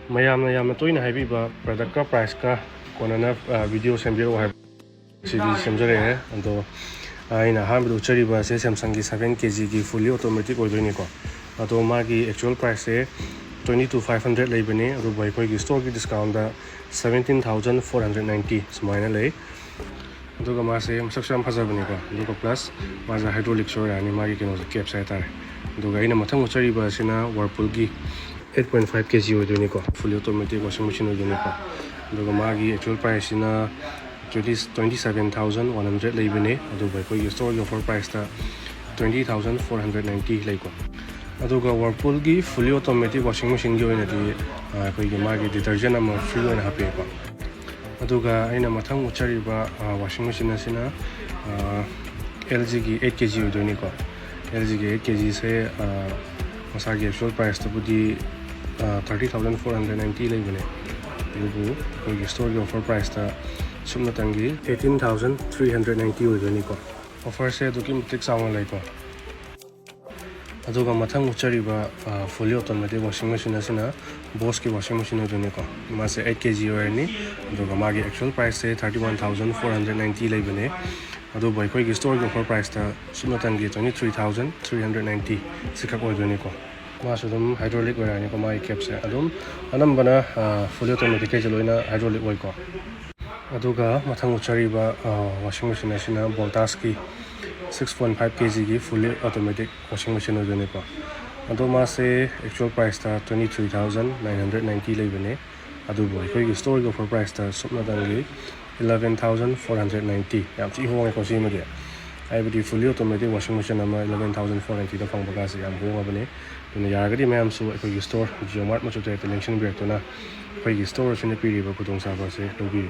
mayamna yamna toina haibiba product ka price ka konana video sembiro hai cd semjare ando aina hamdu chariba se Samsung gi 7kg gi fully automatic oidoni ko ado magi actual price se 22,500 leibane ado bai koi gi store gi discount da 17,490 smaina lei ado ga ma se masaksam phajabani ko ado plus maja hydraulic show ani magi kino cap sai tare ado ga ina mathang chariba sina whirlpool gi 8.5 kg oidoni ko fully automatic washing machine oidoni ko ado ga magi actual price sina 27,100 leibane ado bai koi gi store gi offer price da 20,490 lei ko aduga whirlpool gi fully automatic washing machine gi oina di koi gi magi detergent ama free oina hape ko aduga aina mathang uchariba washing machine asina LG gi 8kg oidoni ko LG gi 8kg se masagi actual price to budi 30,490 leibane adugu koi gi store gi offer price ta sumna tangi 18,390 oidoni ko offer se duki mutik sawa lai ko aduga mathang uchariba fully automatic washing machine asina Bosch ki washing machine oidoni ko mase 8kg oirni aduga magi actual price se 31,490 leibane adu bai koi gi store gi offer price ta sumnatangi 23,390 sikak oidoni ko masudum hydraulic oirani ko mai cap se adum anambana fully automatic ke loina hydraulic oi ko aduga mathang uchariba washing machine asina Voltas ki 6.5 kg gi fully automatic washing machine oidoni ko ado ma se actual price ta 23,990 leibane adu boy koi gi store gi offer price ta supna dangi 11,490 yam chi ho ko si ma de ai budi fully automatic washing machine ama 11,490 da phang baga se yam ho ma bane tuna ya ga di mayam su koi gi store Jiomart Machu Taret link shin break to na koi gi store shin pi ri ba kudong sa ba se to bi